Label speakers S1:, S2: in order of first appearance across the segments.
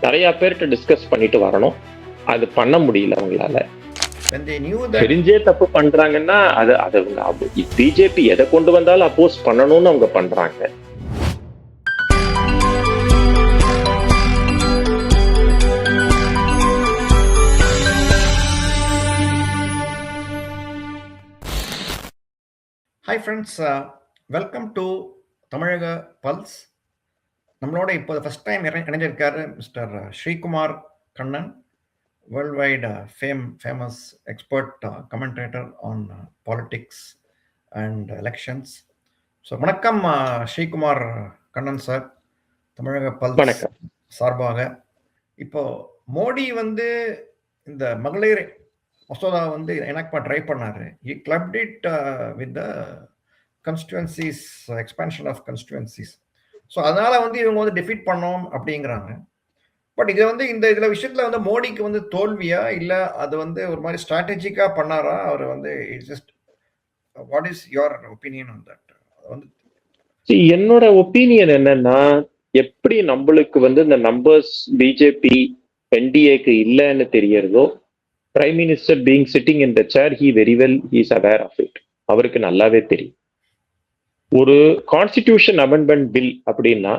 S1: நிறைய பேர்கிட்ட டிஸ்கஸ் பண்ணிட்டு வரணும். அது பண்ண முடியல அவங்களால. தெரிஞ்சே தப்பு பண்றாங்கன்னா அது பிஜேபி எதை கொண்டு வந்தாலும் அப்போஸ் பண்ணணும்னு அவங்க பண்றாங்க.
S2: Hi friends, welcome to Tamizhaga pulse. நம்மளோட இப்போ ஃபர்ஸ்ட் டைம் இணைஞ்சிருக்காரு mister Srikumar Kannan, world wide famous expert commentator on politics and elections. So வணக்கம் ஸ்ரீகுமார் கண்ணன் சார், தமிழக பல்ஸ் சார்பாக. இப்போ மோடி இந்த மகளிர் மசோதா எனாக்ட் பண்ண ட்ரை பண்ணாரு. He clubbed it with the constituencies, expansion of constituencies. So அதனால இவங்க டிஃபீட் பண்ணோம் அப்படிங்கிறாங்க. பட் இது இதுல விஷயத்துல மோடிக்கு தோல்வியா இல்ல அது ஒரு மாதிரி ஸ்ட்ராட்டஜிக்கா பண்ணாரா? அவர் just what is your opinion on that?
S1: என்னோட ஒப்பீனியன் என்னன்னா, எப்படி நம்மளுக்கு இந்த நம்பர்ஸ் பிஜேபி என்டிஏக்கு இல்லைன்னு தெரியறதோ, prime minister being sitting in the chair, he very well is aware of it. அவருக்கு நல்லாவே தெரியும். ஒரு கான்ஸ்டிடியூஷன் அமெண்ட்மெண்ட் பில் அப்படின்னா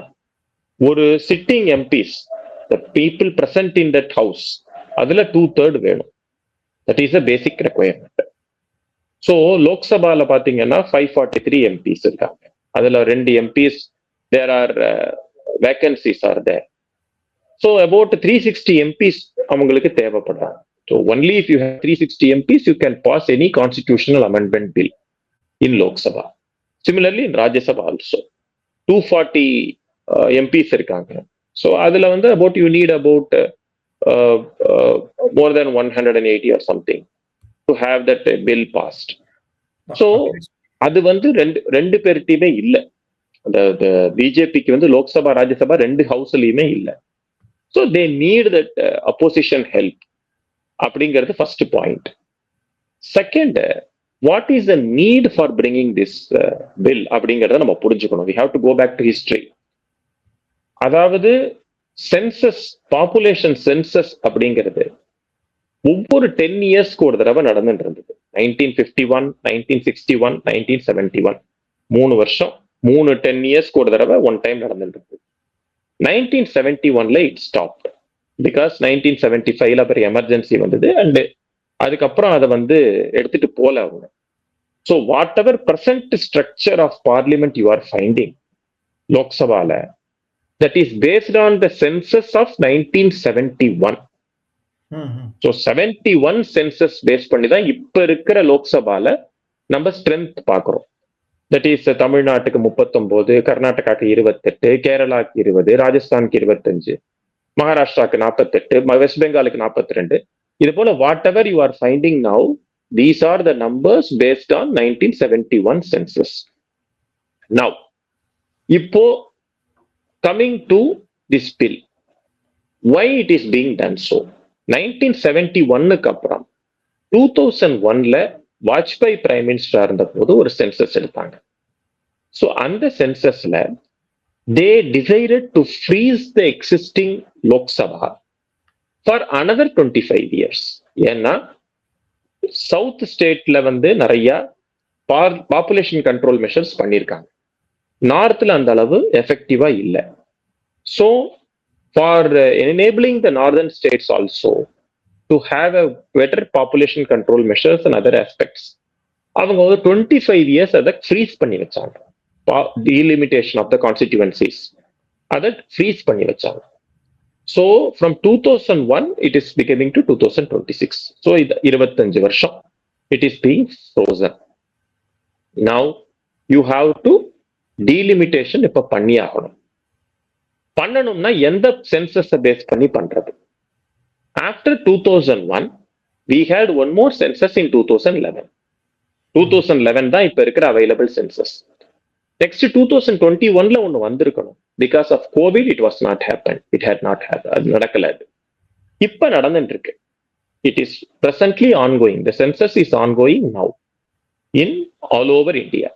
S1: ஒரு sitting MPs, the people present in that house, அதுல 2/3 வேணும். That is a basic requirement. So லோக்சபால பாத்தீங்கன்னா 543 எம்பிஸ் இருக்காங்க. அதுல 2 MPs there are vacancies are there. So about 360 MPs அவங்களுக்கு தேவைப்படுறாங்க. So only if you have 360 MPs, you can pass any constitutional amendment bill in Lok Sabha. Similarly, in Rajya Sabha also, 240 MPs irukanga. So adula about you need about more than 180 or something to have that bill passed. So அது ரெண்டு பேர்ட்டையுமே இல்லை. அந்த பிஜேபிக்கு லோக் சபா ராஜ்யசபா 2 ஹவுஸ்லயுமே இல்லை. So they need that opposition help. அப்படிங்கிறது first point. Second, what is the need for bringing this bill அப்படிங்கிறத நம்ம புரிஞ்சுக்கணும். We have to go back to history. அதாவது சென்சஸ், பாப்புலேஷன் சென்சஸ் அப்படிங்கிறது ஒவ்வொரு 10 இயர்ஸ்க்கு ஒரு தடவை நடந்துட்டு இருந்தது. 1951, 1961, 1971, 3 வருஷம், 10 இயர்ஸ்க்கு ஒரு தடவை ஒன் டைம் நடந்துட்டு இருந்தது. 1971ல இட் ஸ்டாப்ட். பிகாஸ் 1975ல அப்புறம் எமர்ஜென்சி வந்தது. அண்ட் அதுக்கப்புறம் அதை எடுத்துட்டு போல அவங்க. So whatever present structure of parliament you are finding லோக்சபால, that is based on the census of 1971. So 71 census base பண்ணி தான் இப்ப இருக்கிற லோக்சபால நம்ம ஸ்ட்ரென்த் பார்க்கிறோம். தட் இஸ் தமிழ்நாட்டுக்கு 39, கர்நாடகாக்கு 28, கேரளாக்கு 20, ராஜஸ்தானுக்கு 25, மகாராஷ்டிராக்கு 48, வெஸ்ட் பெங்காலுக்கு 42. இது போல whatever you are finding now, these are the numbers based on 1971 census. Now இப்போ coming to this bill, why it is being done so? 1971க்கு அப்புறம் 2001ல வாஜ்பாய் பிரைம் மினிஸ்டரா இருந்த போது ஒரு சென்சஸ் எடுத்தாங்க. ஸோ அந்த சென்சஸ்ல they decided to freeze the existing Lok Sabha for another 25 years. ஏன்னா சவுத் ஸ்டேட்ல நிறைய பாப்புலேஷன் கண்ட்ரோல் மெஷர்ஸ் பண்ணியிருக்காங்க. நார்த்ல அந்த அளவு எஃபெக்டிவா இல்லை. So for enabling the northern states also to have a better population control measures and other aspects, அவங்க 25 years அதை freeze பண்ணி வச்சாங்க. delimitation of the constituencies, அதை freeze பண்ணி வச்சாங்க. So from 2001 it is becoming to 2026. So 25 வருஷம் it is being frozen. Now you have to delimitation இப்ப பண்ணி ஆகணும். பண்ணணும்னா எந்த சென்சஸ் பேஸ் பண்ணி பண்றது? After 2001 we had one more census in 2011. 2011 தான் இப்ப இருக்கிற அவைலபிள் சென்சஸ். நெக்ஸ்ட் 2021ல ஒண்ணு வந்திருக்கணும். Because of Covid it was not happen. It had not happen. அது நடக்கல. அது இப்ப நடந்துட்டு இருக்கு. It is presently ongoing. The census is ongoing now in all over India.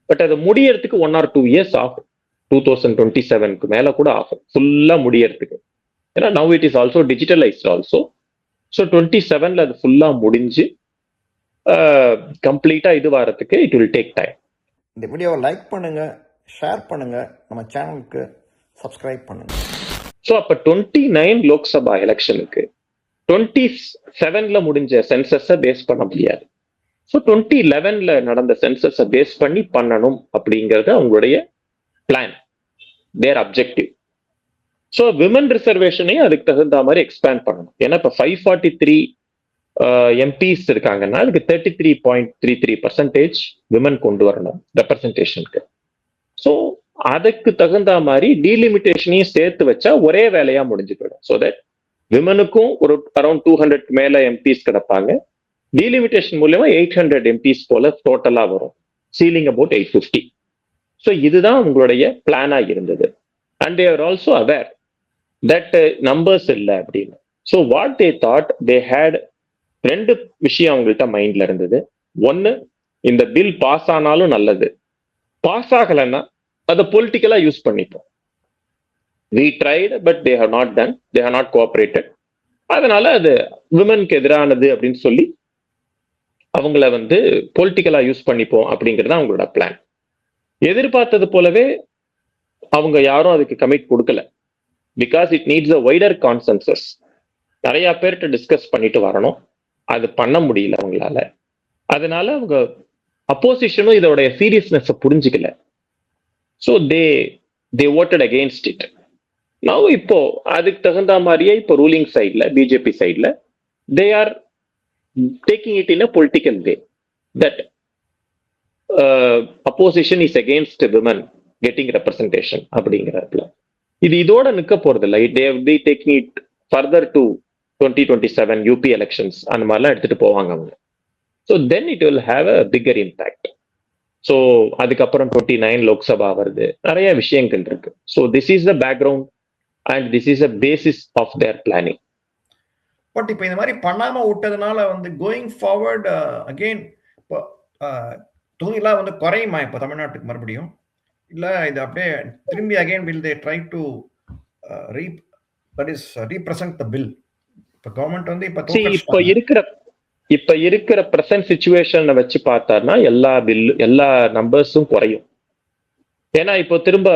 S1: But அது முடியறதுக்கு 1 or 2 years ஆகும். 2027க்கு மேல கூட ஆகும் ஃபுல்லா முடியறதுக்கு. ஏன்னா now it is also digitalised also. So 27ல அது ஃபுல்லா முடிஞ்சு கம்ப்ளீட்டா இது வரதுக்கு இட் வில் டேக் டைம்.
S2: இந்த வீடியோவை லைக் பண்ணுங்க, ஷேர் பண்ணுங்க, நம்ம சேனலுக்கு சப்ஸ்கிரைப் பண்ணுங்க.
S1: ஸோ அப்ப 29 லோக்சபா எலெக்ஷனுக்கு 27ல முடிஞ்ச சென்சஸை பேஸ் பண்ண முடியாது. ஸோ 2011ல நடந்த சென்சஸை பேஸ் பண்ணி பண்ணணும் அப்படிங்கிறது அவங்களுடைய பிளான், தேர் அப்ஜெக்டிவ். ஸோ விமன் ரிசர்வேஷனையும் அதுக்கு தகுந்த மாதிரி எக்ஸ்பேண்ட் பண்ணணும். ஏன்னா இப்போ 543 எம்பிஸ் இருக்காங்கன்னா அதுக்கு 33.33% விமன் கொண்டு வரணும் ரெப்ரசன்டேஷனுக்கு. ஸோ அதுக்கு தகுந்த மாதிரி டீலிமிட்டேஷனையும் சேர்த்து வச்சா ஒரே வேலையா முடிஞ்சு போயிடும். ஸோ தட் விமனுக்கும் ஒரு அரௌண்ட் 200 மேல எம்பிஸ் கிடப்பாங்க. டீலிமிட்டேஷன் மூலமா 800 எம்பிஸ் போல டோட்டலா வரும், சீலிங் அபவுட் 850. ஸோ இதுதான் உங்களுடைய பிளானா இருந்தது. And they are also aware that numbers இல்லை அப்படின்னு. So what they thought, they had ரெண்டு விஷயம் அவங்கள்ட்ட மைண்ட்ல இருந்தது. ஒன்னு, இந்த பில் பாஸ் ஆனாலும் நல்லது, பாஸ் ஆகலைன்னா அதை பொலிட்டிக்கலா யூஸ் பண்ணிப்போம். we tried but they have not done, they have not cooperated. அதனால அது விமனுக்கு எதிரானது அப்படின்னு சொல்லி அவங்கள பொலிட்டிக்கலா யூஸ் பண்ணிப்போம் அப்படிங்கிறது அவங்களோட பிளான். எதிர்பார்த்தது போலவே அவங்க யாரும் அதுக்கு கமிட் கொடுக்கல. Because it needs a wider consensus. நிறைய பேர்கிட்ட டிஸ்கஸ் பண்ணிட்டு வரணும், அது பண்ண முடியல அவங்களால. அதனால அவங்க அப்போசிஷனும் இதோட சீரியஸ்னஸ் புரிஞ்சுக்கல. So they voted against it. now இப்போ அதுக்கு தகுந்த மாதிரியே இப்போ ரூலிங் சைட்ல பிஜேபி சைட்ல they are taking it in a political way that opposition is against women getting representation அப்படிங்கிறதுல இது இதோட நிக்க போறது இல்லை. They will be taking it further to 2027 UP elections அந்த மாதிரிலாம் எடுத்துட்டு போவாங்க அவங்க. So then it will have a bigger impact. So அதுக்கப்புறம் 29 லோக்சபா வருது, நிறைய விஷயங்கள் இருக்கு. So this is the background and this is a basis of their planning.
S2: But இப்போ இந்த மாதிரி பண்ணாம விட்டதுனால கோயிங் ஃபார்வர்ட் அகெயின் தொகுதியெல்லாம் குறையுமா இப்போ தமிழ்நாட்டுக்கு மறுபடியும்? இல்ல இது அப்படியே திரும்பி again will they try to represent the bill? இப்போ கவர்மெண்ட்
S1: இப்ப இருக்கிற பிரசன்ட் சிச்சுவேஷனை வச்சு பார்த்தாருன்னா எல்லா நம்பர்ஸும் குறையும். ஏன்னா இப்போ திரும்ப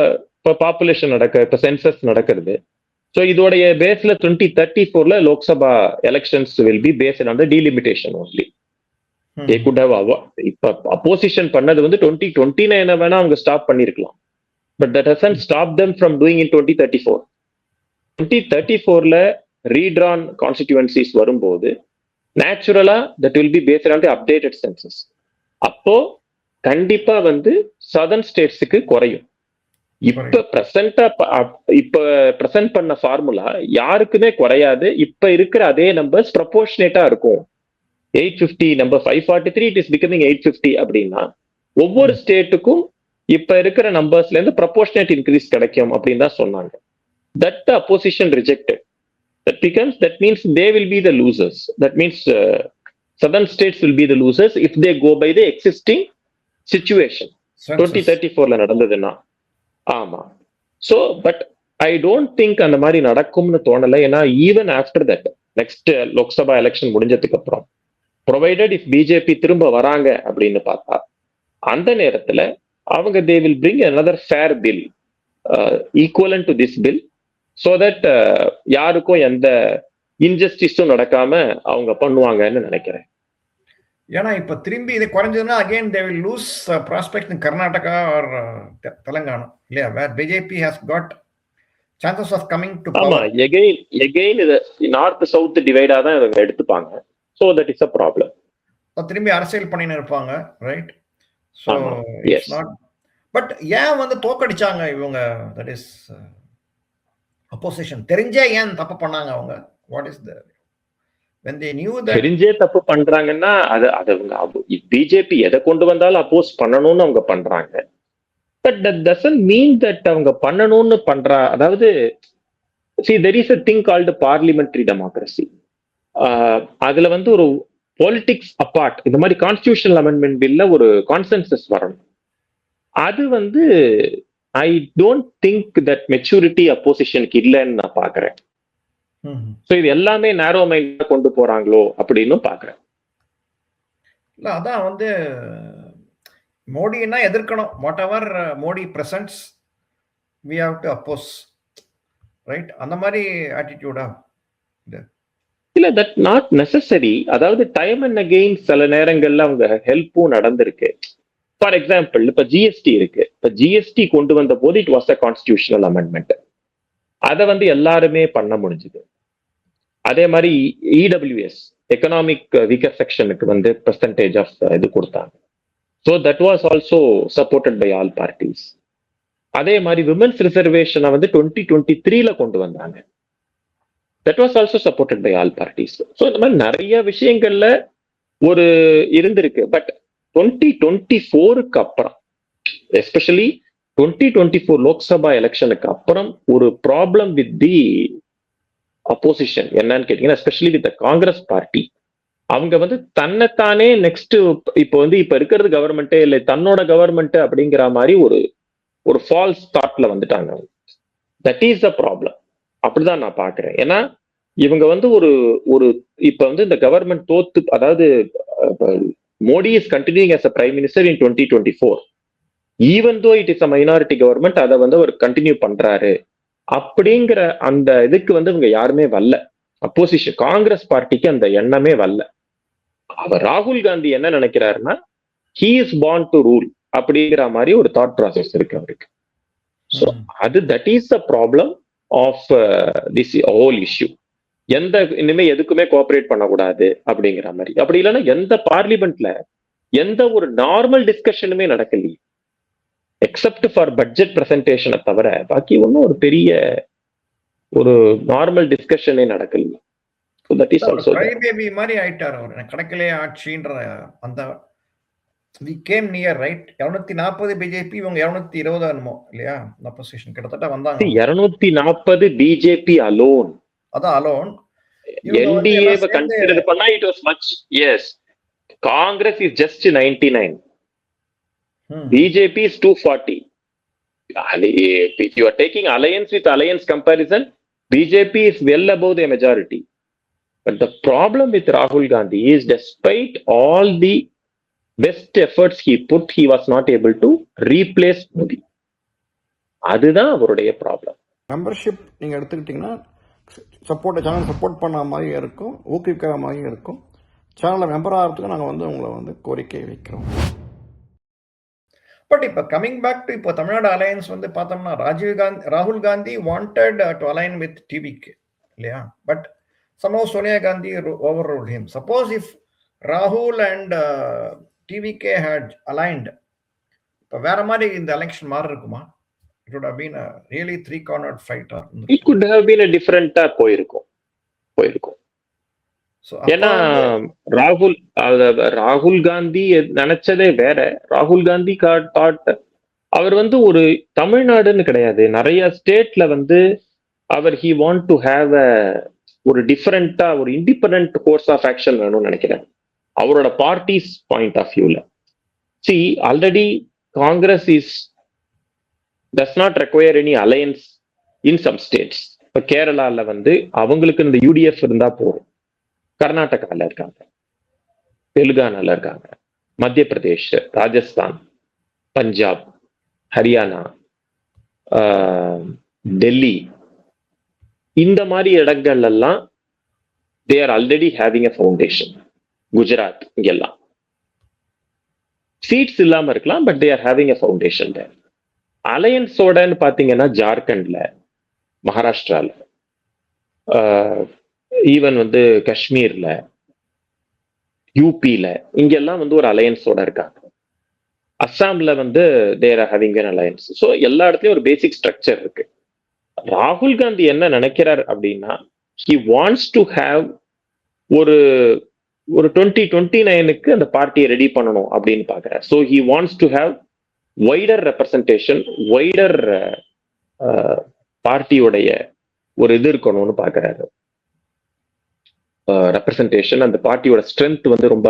S1: பாப்புலேஷன் இப்ப சென்சஸ் நடக்கிறது. ஸோ இதோடைய பேஸ்ல 2034ல Lok Sabha elections will be based on the delimitation only. They could have இப்ப அப்போசிஷன் பண்ணது 2029 வேணா அவங்க ஸ்டாப் பண்ணிருக்கலாம். But that hasn't stop them from doing in 2034. 2034ல ரீட்ரான் கான்ஸ்டிடியூவன்சிஸ் வரும்போது நேச்சுரலா that will be based on the updated census. அப்போ கண்டிப்பா சதர்ன் ஸ்டேட்ஸுக்கு குறையும். இப்ப பிரசன்ட் பண்ண ஃபார்முலா யாருக்குமே குறையாது. இப்ப இருக்கிற அதே நம்பர்ஸ் ப்ரொபோர்ஷனேட்டா இருக்கும். 850 நம்பர் 543 இட் இஸ் பிகமிங் 850 அப்படின்னா ஒவ்வொரு ஸ்டேட்டுக்கும் இப்ப இருக்கிற நம்பர்ஸ்ல இருந்து ப்ரொபோர்ஷனேட் இன்க்ரீஸ் கிடைக்கும் அப்படின்னு தான் சொன்னாங்க. That opposition rejected. That means they will be the losers. That means southern states will be the losers if they go by the existing situation. 2034ல நடந்ததுன்னா. ஆமா. So but I don't think அந்த மாதிரி நடக்கும்னு தோணல. ஏன்னா even after that next Lok Sabha election முடிஞ்சதுக்கு அப்புறம் provided if BJP திரும்ப வராங்க அப்படின்னு பார்த்தா அந்த நேரத்துல அவங்க they will bring another fair bill equivalent to this bill so that யாருக்கும் எந்த இன்ஜஸ்டிஸும் நடக்காம அவங்க பண்ணுவாங்கன்னு நினைக்கிறேன்.
S2: ஏன்னா இப்ப திரும்பி இது குறைஞ்சதுன்னா again they will lose prospect in Karnataka or Telangana இல்லையா, where BJP has got chances of coming to power.
S1: ஆமா, again இது நார்த் சவுத் டிவைடா தான் இவங்க எடுத்துப்பாங்க. So that is a problem.
S2: திரும்பி அரசியல் பண்ணின்னு இருப்பாங்க, right? So it's not. But ஏன் தோக்கடிச்சாங்க இவங்க, தட் இஸ் அப்போசிஷன்? தெரிஞ்சே ஏன் தப்பு பண்ணாங்க அவங்க? What is the when they knew that
S1: தெரிஞ்சே தப்பு பண்றாங்கன்னா அது அவங்க பிஜேபி எதை கொண்டு வந்தாலும் அப்போஸ் பண்ணணும்னு அவங்க பண்றாங்க. But that doesn't mean that அவங்க பண்ணணும்னு பண்றா. அதாவது see there is a thing called parliamentary democracy. அதுல ஒரு பாலிடிக்ஸ் அப்பார்ட் இந்த மாதிரி கான்ஸ்டிடியூஷனல் அமெண்ட்மெண்ட் பில்ல ஒரு கான்சென்சஸ் வரணும். அது I don't think that maturity அப்போசிஷனுக்கு இல்லைன்னு நான் பாக்குறேன். ஸோ இது எல்லாமே நேரோ மைண்டா கொண்டு போறாங்களோ அப்படின்னு பாக்குறேன்.
S2: இல்ல அதான் வந்து மோடினா எதிர்க்கணும். Whatever Modi presents we have to oppose, right? அந்த மாதிரி ஆட்டிடியூடா இது?
S1: இல்ல, தட் நாட் நெசசரி. அதாவது டைம் அண்ட் அகெயின் சில நேரங்கள்ல அவங்க ஹெல்ப்பும் நடந்திருக்கு. ஃபார் எக்ஸாம்பிள் இப்ப ஜிஎஸ்டி இருக்கு. இப்ப ஜிஎஸ்டி கொண்டு வந்த போது it was a constitutional amendment. அதை வந்து எல்லாருமே பண்ண முடிஞ்சது. அதே மாதிரி இடபிள்யூஎஸ் எக்கனாமிக் வீக்கர் செக்ஷனுக்கு வந்து பெர்சன்டேஜ் ஆஃப் இது கொடுத்தாங்க. So that was also supported by all parties. அதே மாதிரி விமன்ஸ் ரிசர்வேஷனை வந்து 2023 கொண்டு வந்தாங்க. That was also supported by all parties. So இந்த மாதிரி நிறைய விஷயங்கள்ல ஒரு இருந்திருக்கு. பட் 2024 அப்புறம், எஸ்பெஷலி 2024 லோக்சபா எலெக்ஷனுக்கு அப்புறம் ஒரு ப்ராப்ளம் வித் தி அப்போசிஷன் என்னன்னு கேட்டீங்கன்னா, எஸ்பெஷலி வித் காங்கிரஸ் பார்ட்டி. அவங்க வந்து தன்னைத்தானே நெக்ஸ்ட் இப்போ வந்து இப்ப இருக்கிறது கவர்மெண்ட்டே இல்லை, தன்னோட கவர்மெண்ட் அப்படிங்கிற மாதிரி ஒரு ஃபால்ஸ் தாட்ல வந்துட்டாங்க. That is the problem. அப்படிதான் நான் பாக்குறேன். ஏன்னா இவங்க வந்து ஒரு இப்ப வந்து இந்த கவர்மெண்ட் தோத்து, அதாவது Modi is continuing as a prime minister in 2024, even though it is a minority government, அதை வந்து அவர் கண்டினியூ பண்றாரு அப்படிங்கிற அந்த இதுக்கு வந்து இவங்க யாருமே வரல. அப்போசிஷன் காங்கிரஸ் பார்ட்டிக்கு அந்த எண்ணமே வரல. அவர் ராகுல் காந்தி என்ன நினைக்கிறாருன்னா, he is born to rule அப்படிங்கிற மாதிரி ஒரு தாட் ப்ராசஸ் இருக்கு அவருக்கு. ஸோ அது that is the problem of this whole issue. இனிமே எதுக்குமே கோஆபரேட் பண்ணக்கூடாது அப்படிங்கிற மாதிரி. அப்படி இல்லைன்னா எந்த பார்லிமெண்ட்ல எந்த ஒரு நார்மல் டிஸ்கஷனுமே நடக்கலையே, எக்ஸப்ட் ஃபார் பட்ஜெட் பிரசன்டேஷனை தவிர பாக்கி ஒன்றும் ஒரு பெரிய ஒரு நார்மல் டிஸ்கஷனே நடக்கலையே. So that is also
S2: baby மாதிரி ஆயிட்டார் அவர். கடக்கலே ஆட்சின்ற அந்த we came near, right? 240 BJP, இவங்க 220 என்னமோ இல்லையா? அப்போசிஷன் கிட்டத்தட்ட வந்தாங்க.
S1: 240 பிஜேபி அலோன்.
S2: அதான் அலோன்.
S1: என்டிஏவை கன்சிடர் பண்ணா it was much. Yes, Congress is just 99. BJP is 240. If you are taking alliance with alliance comparison, BJP is well above the majority. But the problem with Rahul Gandhi is, despite all the best efforts he put, he was not able to replace Modi. அதுதான் அவருடைய problem.
S2: Membership நீங்க எடுத்துக்கிட்டீங்கன்னா channel support பண்ண மாதிரி இருக்கும், ஊக்குவிக்கிற மாதிரி இருக்கும். சேனலில் மெம்பர் ஆகிறதுக்கு நாங்கள் வந்து உங்களை வந்து கோரிக்கை வைக்கிறோம். பட் இப்போ கமிங் பேக் டு இப்போ தமிழ்நாடு அலையன்ஸ் வந்து பார்த்தோம்னா, ராகுல் Gandhi wanted to align with டிவிக்கு இல்லையா? But somehow Sonia Gandhi overruled him. Suppose if Rahul and TVK had aligned, இப்போ வேற மாதிரி இந்த எலெக்ஷன் மாறி இருக்குமா? It would have been a really three-cornered fight.
S1: It could have been a different போயிருக்கும். ஏன்னா ராகுல் காந்தி நினைச்சதே வேற. ராகுல் காந்தி தாட் அவர் வந்து ஒரு தமிழ்நாடுன்னு கிடையாது, நிறைய ஸ்டேட்ல வந்து அவர் he want to have ஒரு டிஃபரெண்டா ஒரு இண்டிபெண்டன்ட் கோர்ஸ் ஆஃப் ஆக்ஷன் வேணும்னு நினைக்கிறேன் அவரோட பார்ட்டிஸ் பாயிண்ட் ஆஃப் வியூல. See, already Congress does not require any alliance in some states. இப்போ கேரளால வந்து அவங்களுக்கு இந்த யூடிஎஃப் இருந்தா போதும். கர்நாடகால இருக்காங்க, தெலுங்கானால இருக்காங்க, மத்திய பிரதேஷ், ராஜஸ்தான், பஞ்சாப், ஹரியானா, டெல்லி, இந்த மாதிரி இடங்கள் எல்லாம் they are already having a foundation. Gujarat, இங்கெல்லாம் சீட்ஸ் இல்லாம இருக்கலாம், but they are having a foundation there. அலையன்ஸோடன்னு பாத்தீங்கன்னா ஜார்க்கண்ட்ல, மகாராஷ்டிரால, ஈவன் வந்து காஷ்மீர்ல, யூபியில, இங்கெல்லாம் வந்து ஒரு அலையன்ஸோட இருக்காங்க. அஸ்ஸாம்ல வந்து they are having an alliance. So எல்லா இடத்துலயும் ஒரு பேசிக் ஸ்ட்ரக்சர் இருக்கு. ராகுல் காந்தி என்ன நினைக்கிறார் அப்படின்னா, he wants to have ஒரு 2029க்கு அந்த பார்ட்டியை ரெடி பண்ணணும் அப்படின்னு பாக்குறார். So he wants to have wider representation, wider பார்ட்டியோடைய ஒரு இது இருக்கணும்னு பாக்குறாரு. ரெப்ரசன்டேஷன், அந்த பார்ட்டியோட ஸ்ட்ரென்த் வந்து ரொம்ப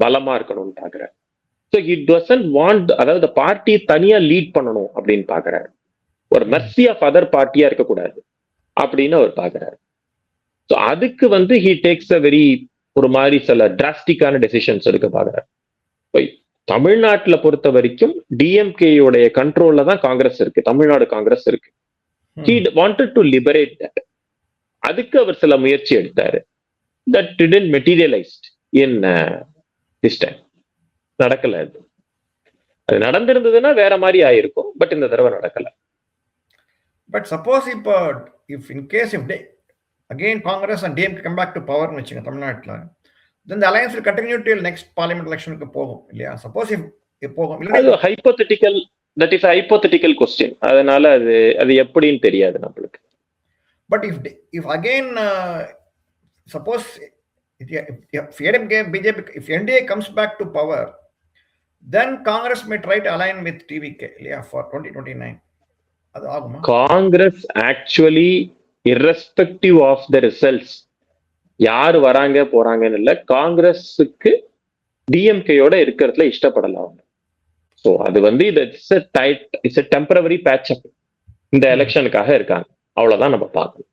S1: பலமா இருக்கணும்னு பாக்குறாரு. ஸோ he doesn't want, அதாவது பார்ட்டி தனியா லீட் பண்ணணும் அப்படின்னு பாக்குறாரு. ஒரு மெர்சி ஆஃப் அதர் பார்ட்டியா இருக்கக்கூடாது அப்படின்னு அவர் பாக்குறாரு. ஸோ அதுக்கு வந்து ஹி டேக்ஸ் அ வெரி ஒரு மாதிரி சில டிராஸ்டிக்கான டெசிஷன்ஸ் எடுக்க பாக்குறாரு. தமிழ்நாட்டுல பொறுத்த வரைக்கும் டிஎம்கேயோடைய கண்ட்ரோல்ல தான் காங்கிரஸ் இருக்கு, தமிழ்நாடு காங்கிரஸ் இருக்கு. He wanted to liberate that. அதுக்கு அவர் சில முயற்சி எடுத்தாரு. That didn't materialised in this time. நடக்கல. அது நடந்திருந்ததுன்னா வேற மாதிரி ஆயிருக்கும். பட் இந்த தடவை நடக்கல.
S2: பட் சப்போஸ் இப்போ if in case if again Congress and DMK come back to power னு வெச்சுங்க தமிழ்நாட்டுல, then the alliance will continue till next parliament election க்கு போகும் இல்லையா? சப்போஸ் இஃப் போகும் இல்ல,
S1: அது hypothetical, that is hypothetical question. அதனால அது எப்படின்னு தெரியாது நமக்கு.
S2: But if again suppose if ADMK BJP if NDA comes back to power, then Congress may try to align with TVK இல்லையா for 2029. அது ஆகுமா? Congress
S1: actually irrespective of the results, யாரு வராங்க போறாங்கன்னு இல்ல, காங்கிரஸுக்கு டிஎம்கேயோட இருக்கிறதுல இஷ்டப்படலாம் அவங்க. ஸோ அது வந்து இட்ஸ் டெம்பரவரி பேட்ச் அப். இந்த எலெக்ஷனுக்காக இருக்காங்க, அவ்வளவுதான் நம்ம பார்க்கணும்.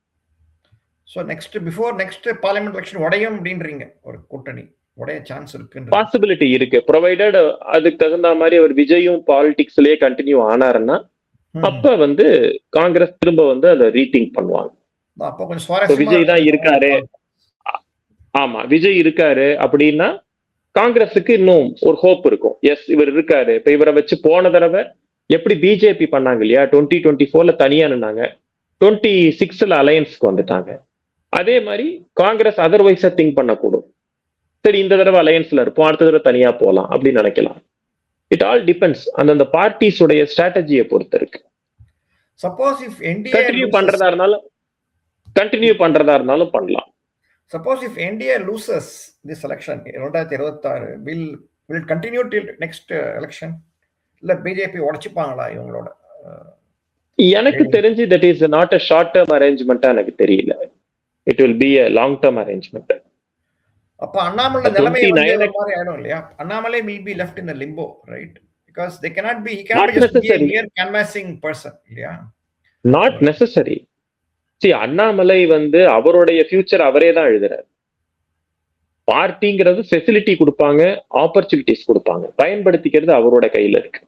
S2: ஸோ நெக்ஸ்ட் பார்லிமெண்ட் எலெக்ஷன் உடையும் அப்படின்றீங்க, ஒரு கூட்டணி உடைய சான்ஸ் இருக்கு,
S1: பாசிபிலிட்டி இருக்கு. ப்ரொவைடட் அதுக்கு தகுந்த மாதிரி அவர் விஜயும் பாலிடிக்ஸ்லயே கண்டினியூ ஆனாருன்னா அப்ப வந்து காங்கிரஸ் திரும்ப வந்து அதை ரீதிங்க் பண்ணுவாங்க. விஜய் தான் இருக்காரு, ஆமா விஜய் இருக்காரு அப்படின்னா காங்கிரஸுக்கு இன்னும் ஒரு ஹோப் இருக்கும். எஸ் இவர் இருக்காரு. இப்ப இவரை வச்சு போன தடவை எப்படி பிஜேபி பண்ணாங்க இல்லையா, 2024 தனியா நின்னாங்க, 26 அலையன்ஸ்க்கு வந்துட்டாங்க. அதே மாதிரி காங்கிரஸ் அதர்வைஸா திங்க் பண்ணக்கூடும். சரி இந்த தடவை அலையன்ஸ்ல இருப்போம், அடுத்த தடவை தனியா போகலாம் அப்படின்னு நினைக்கலாம். இட் ஆல் டிபெண்ட்ஸ் அந்தந்த பார்ட்டிஸ் உடைய ஸ்ட்ராட்டஜியை பொறுத்து இருக்கு.
S2: சப்போஸ் இஃப் என்டிஏ
S1: கண்டினியூ பண்றதா இருந்தாலும் பண்ணலாம்.
S2: Suppose if NDA loses this election 2026, will it continue till next election? இல்ல பிஜேபி உடைச்சுப்பாங்களா இவங்களோட?
S1: எனக்கு தெரிஞ்சு that is not a short term arrangement. எனக்கு தெரியல. It will be a long term arrangement.
S2: அப்ப அண்ணாமலை நிலைமை வந்து மாதிரி ஆயிடும் இல்லையா? Annamalai will be left in the limbo, right? Because he cannot be just be a mere canvassing person இல்லையா?
S1: Not necessary. Annamalai வந்து அவருடைய ஃபியூச்சர் அவரே தான் எழுதுறாரு. பார்ட்டிங்கிறது ஃபெசிலிட்டி கொடுப்பாங்க, ஆப்பர்ச்சுனிட்டிஸ் கொடுப்பாங்க, பயன்படுத்திக்கிறது அவரோட கையில இருக்கு.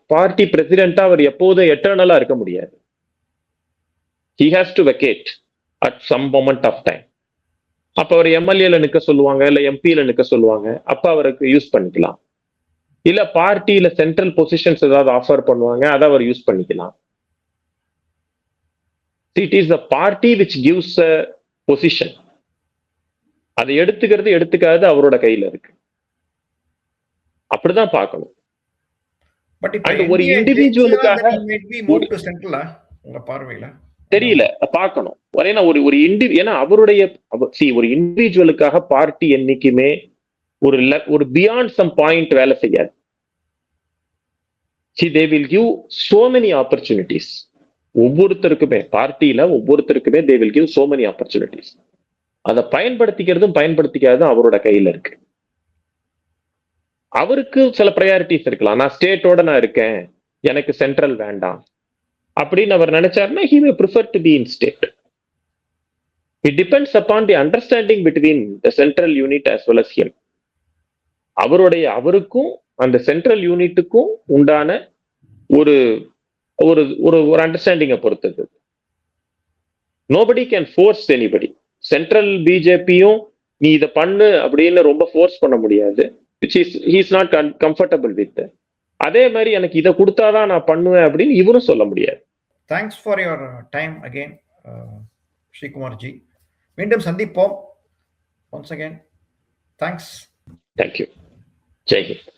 S1: பார்ட்டி பிரசிடென்ட்டா அவர் எப்போதும் எட்டர்னலா இருக்க முடியாது. He has to vacate at some moment of time. அப்ப அவர் எம்எல்ஏல நிக்க சொல்லுவாங்க, இல்ல எம்பியில நிக்க சொல்லுவாங்க, அப்ப அவருக்கு யூஸ் பண்ணிக்கலாம். இல்ல பார்ட்டியில சென்ட்ரல் பொசிஷன்ஸ் ஏதாவது ஆஃபர் பண்ணுவாங்க, அதை அவர் யூஸ் பண்ணிக்கலாம். It is the party which gives a position. அதை எடுத்துக்காது அவரோட கையில இருக்கு. அப்படிதான் பார்க்கணும். ஒரு இண்டிவிஜுவலுக்காக தெரியல பார்க்கணும். ஏன்னா அவருடைய ஒரு இண்டிவிஜுவலுக்காக பார்ட்டி என்னைக்குமே ஒரு பியாண்ட் சம் பாயிண்ட் வேலை செய்யாது. they will give so many opportunities. ஒவ்வொருத்தருக்குமே பார்ட்டியில ஒவ்வொருத்தருக்குமே they will give so many opportunities. அதை பயன்படுத்திக்காததும் அவரோட கையில இருக்கு. அவருக்கு சில ப்ரையாரிட்டிஸ் இருக்கலாம். நான் ஸ்டேட்டோட நான் இருக்கேன், எனக்கு சென்ட்ரல் வேண்டாம் அப்படின்னு அவர் நினைச்சாருன்னா he may prefer to be in state. It depends upon the understanding between the central unit as well as him. அவருக்கும் அந்த சென்ட்ரல் யூனிட்டுக்கும் உண்டான ஒரு ஒரு ஒரு அண்டர்ஸ்டாண்டிங்கை பொறுத்தது. Nobody can force anybody. Central பிஜேபியும் நீ இதை பண்ணு அப்படின்னு ரொம்ப ஃபோர்ஸ் பண்ண முடியாது. he is not comfortable with. அதே மாதிரி எனக்கு இதை கொடுத்தாதான் நான் பண்ணுவேன் அப்படின்னு இவரும் சொல்ல முடியாது.
S2: Thanks for your time again Sreekumar G. மீண்டும் சந்திப்போம். Once again thanks.
S1: Thank you. Jai Hind.